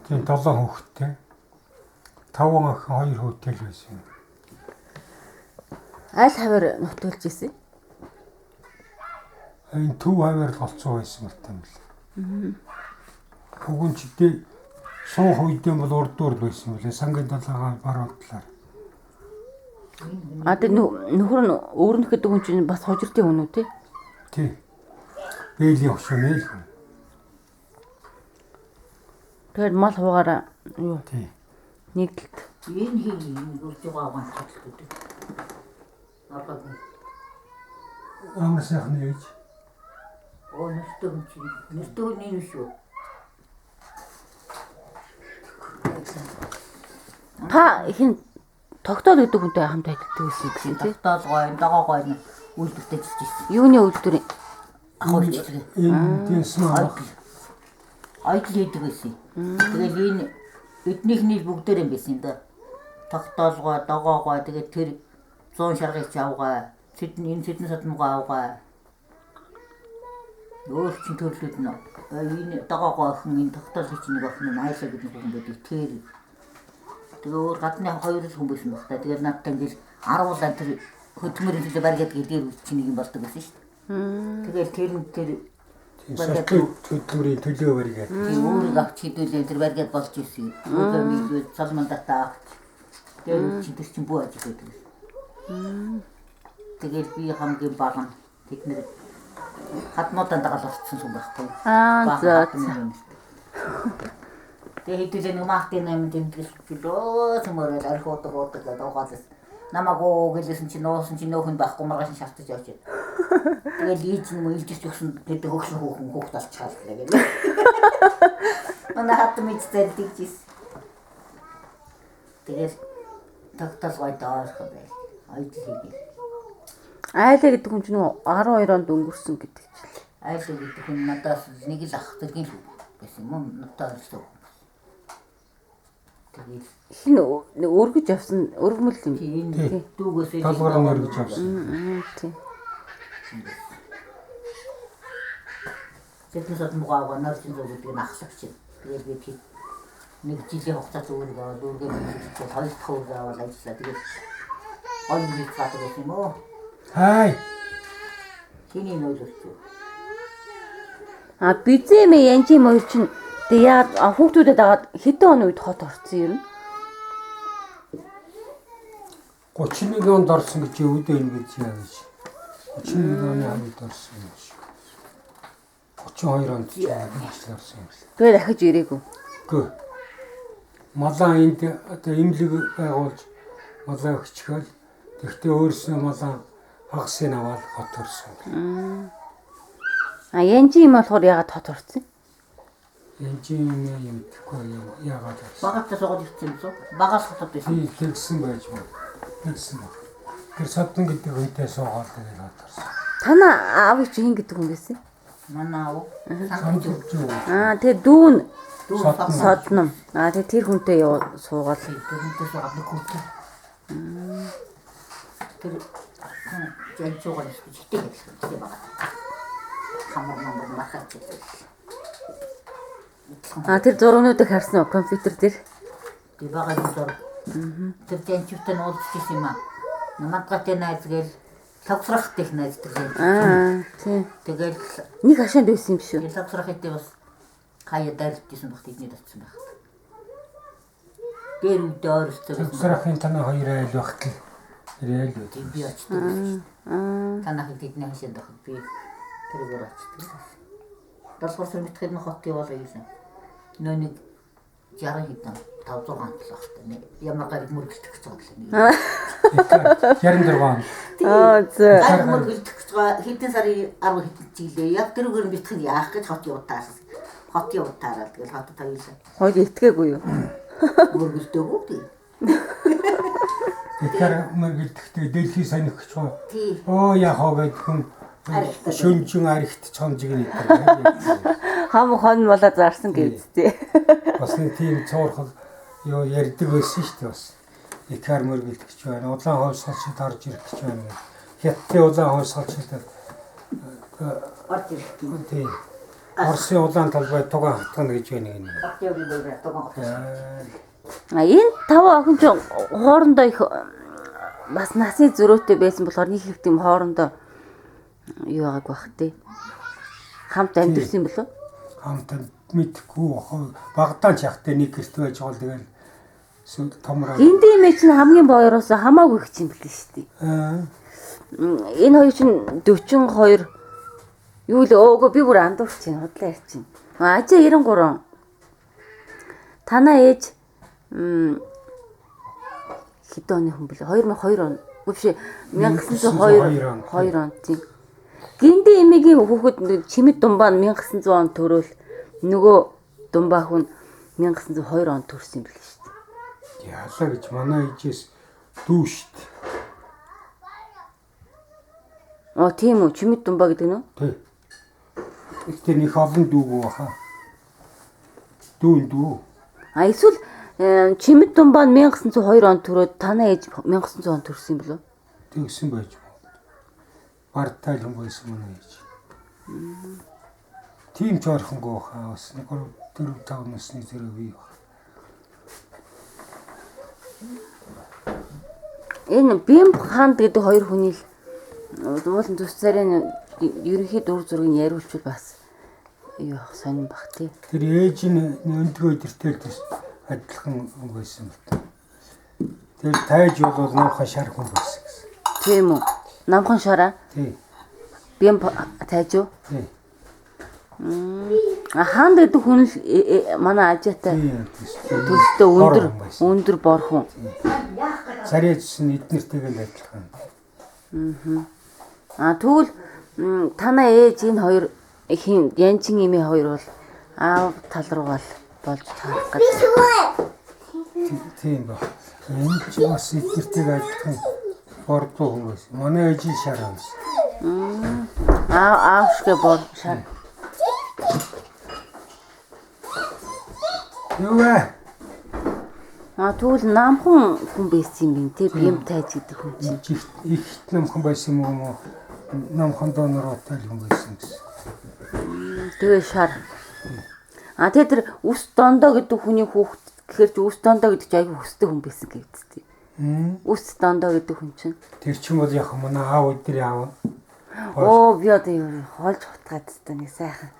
Тийм 7 хүүхэдтэй. 5 охин 2 хүүтэй л байсан. Аль хавар нутуулж исэн? Энэ төв хавар л олцсон байсан юм л. Хөгөн чидээ суух үедээ бол урдуур л байсан билээ. Сангийн далайгаа баруун талаар. Тэг нөхөр нь өөрнөхөд хүн чинь бас хожирдын хүн үү те? Тий. Бээлийн хөшөө л хүн. Тэгээд мал хуугаараа юу? Тий. Нийтлэлт. Энэ хийг үрж байгаа юм хэлдэг. Апаг. Амар сайхан яаж. Нэртөө юм чи. Нэртөө нэг шүү. Та хин тогтоол гэдэг хүнтэй хамт ажилладаг байсан гэсэн тий? Тогтоол гоё, дагоо гоё үйлдвэртэй чижсэн. Юуны үйлдвэр? Ахуулчлаа. Энэ тийм маа. Айдл хийдэг байсан. Тэгээд энэ эднийхний бүгдээр юм байсан да. Тогтоолгоо, дагоогоо тэгээд тэр 100 шаргыг авгаа. Сэдэн садмгаа авгаа. Өөр чин төрлүүд нөө. Энэ дагоогоо охин энэ тогтоол хийчих нэг охин нь айлаа гэдэг хүн байдаг. Тэр тэгээ өөр гадны хоёр хүн байсан баг та. Тэгээд надтай ингээл 10 тэр хөдөлмөрийн төлөө барьгаад гэдэг чинь нэг юм болдог байсан шүү дээ. Тэгээд тэр хөдөлмөрийн төлөө барьгаад. Тийм өөрийг авч хэдүүлээ тэр барьгаад болж ирсэн. Өөрөөр хэлбэл салмандатаа авч. Тэр чинь бүү ажиг гэдэг. Тэгээд би хамгийн бага нь тэднэр хатнуудаа дагалгацсан юм байхгүй. За. Тэгээд хэдүүлээ нэг маахтын нэмэнд тэмдэглэж билөө цөмөрөөр архиудаг гэдэг угаалсан. Намаагүй гэлсэн чи нуусан чи нөөхөн байхгүй маргааш шалтаж явж байна. Тэгээд ийж юм илжиж өгсөн гэдэг хөгшин хүүхд алчааллаа гэдэг. Манай хат мэдтэй тэгжис. Тэгээд тогтоол гойдоор хаваа. Айдл хийгээ. Айлаа гэдэг хүн чинь 12 онд өнгөрсөн гэдэг чинь. Айлаа гэдэг хүн надаас нэг л ах төргийн шүү. Гэсэн юм надад шүү. Тэгээд хин өргөж явсан өргөмөл юм. тийм дүүгөөсөө Талгараа мөргөж авсан. Тийм. Сэдэн садмгаа нэрчин зүгдэг нь ахлагч. Тэгээд би нэг жилийн хугацаанд өөргөө хийж хоёр дахь өөр аваад ажиллаа. Тэгээд олон жил цаадаг юм уу? Хай. Чиний нөлөөлч. Бизэм янжи мөр чинь тэг яа хүүхдүүдэд дагаад хэдэн оны үед хот орсон юм? 31 онд орсон гэж өвдөө ингэж яа гэж. 31 оны хавьд орсон юм шиг. 32 онд ажилласан орсон юм байна. Тэгээ дахиж ирээгүй. Үгүй. Малаа энд одоо имлэг байгуулж малаа өгчихөл. Тэгтээ өөрснөө малаа хагасыг аваад хот орсон. Янжи юм болохоор ягаад хот орсон? Янжи юм тэгэхгүй яагаад орсон. Багтаа суугаад ирсэн юм уу? Багаас хотод байсан. Тийм тэгсэн байж байна. Тэгсэн. Тэр содон гэдэг үнтэй суугаад тэгээд хот орсон. Танаа аав чи хин гэдэг хүн байсан? Манай аав Санжууч юу? Тэгээ дүү нь содном. содном. Тэгээ тэр хүнтэй суугаад тэрнтэй суугаад нэг хүртээ. Тэр жинчуугаар хитээ хэлсэн байгаа. Хамар махаач. тэр зургуудыг харсан уу компьютер дээр? Die байгаа юм зур. Тэр жинчүүтэй уулзчихсан юм аа. Наматгатай найзгээл тавсрах технологи гэдэг. Тийм. Тэгэл Нэг хашаанд байсан юм шүү. тавсрах гэдэг бас хаяа дайрчсан багт эдний татсан байх. Тэр үдээ оролцсон. Сарахын танаа хоёр айл багт л ирээл үү. Би очсон. Танах эдний хашаанд байх би тэргээр очсон. Далхорсон битгэр нь хот явуулаа гэсэн. Нөө нэг 60 хэдэн 500 гаан л багт. Ямар гариг мөргөлтөх гэж байгаа юм. 66 он. За. Гариг мөргөлтөх гэж байгаа хэдэн сарын 10 хэдэн жилээ. Яг тэргээр нь битгэр яах гэж хот явуултаас. Хот явуултаараа тэгэл хот тавилаа. Хоёр итгээгүй юу? Мөргөлтөөгөө тий. Тэгэхээр мөргөлтөхтэй дэлхий саних гэж байна. Тий. Оо яхаа гэдэг хүн шүнжин арихт чонжиг нэг. Хам хон болоо зарсан гэвчтэй. Бас нэг тийм цоорхол юу ярьдаг байсан шүү дээ бас. Икар мөргөлтөгч байна. Улаан хойсолчид орж ирэх гэж байна. Хятадын улаан хойсолчид Орж ирэх. тийм. Орсын улаан талбай тугаан хатгана гэж байна гэнэ. Актёрын дээр тугаан хатгана. Энэ 5 охин ч хоорондоо их бас насны зөрөөтэй байсан болохоор нэг их тийм хоорондоо юу байгааг бах тий. Хамт амьдэрсэн болов? Хамт мэдхгүй багтаа ч яхтай нэг гэрт байж байгаа л тэгэл эсвэл томроо. Гинди мэ чинь хамгийн боёроос хамаагүй их юм билээ шүү дээ. Энэ хоёр чинь 42 юу л өөгөө би бүр андуурч чинь худлаа ярьж чинь. Ажаа 93. Танаа ээж хэдэн оны хүн бэлээ? 2002 он. Үгүй 1902 он тийм. Гинди эмигийн хүүхэд чимэд думбаа 1900 он төрөөл нөгөө думбаа хүн 1902 он төрсөн юм билээ шүү дээ. Яалаа гэж манай ээжээс дүү шүү дээ. Тийм үү? Чимэд думбаа гэдэг нь? Тий. Ихтэй нэг олон дүүгөө хаа. Дүү. Эсвэл чимэд думбаа 1902 он төрөөд танаа ээж 1900 он төрсөн юм болов? Тэгсэн байж болно. Бартал хүн байсан манай ээж. Тийм ч орхингоо хаа бас 4-5 насны зэрэг бий. Энэ Бимб хаанд гэдэг хоёр хүний л уулын тусцарын ерөнхий дур зургийг яриулчвал бас юу сонин бах тий. Тэр ээж нь өндгөө өдөртэй адилхан хүн байсан л та. Тэр тайж бол намхан шар хүн байсан гэсэн. Тийм үү? Намхан шараа? Тий. Бимб тайж юу? Тий. Хаанд гэдэг хүн л манай ажаатай төстэй өндөр бор хүн. Царайчсан эднэртэйгээ л адилхан. Тэгвэл танаа ээж энэ хоёр хин Янчин эмээ хоёр бол аав тал руугаа л болж таарах гэж. Тийм ба. Энэ ч бас эднэртэйгээ адилхан бордоо хүн байсан. Манай ээж шараа байсан. Аав шгэ бор шар. Юуэ? Тэгвэл намхан хүн байсан юм тий Бимб тайж гэдэг хүн чинь. Их намхан байсан юм уу? Намхан донороотой хүн байсан гэсэн. Тэгээ шар. Тэгээ тэр үс дондоо гэдэг хүний хүүхэд гэхэр чи үс дондоо гэдэг чи аягүй хүстэй хүн байсан гэдэг. Үс дондоо гэдэг хүн чинь. Тэр чинь бол яг манай аав өдрийн аав. Би одоо хоолж хутгаад та нэг сайхан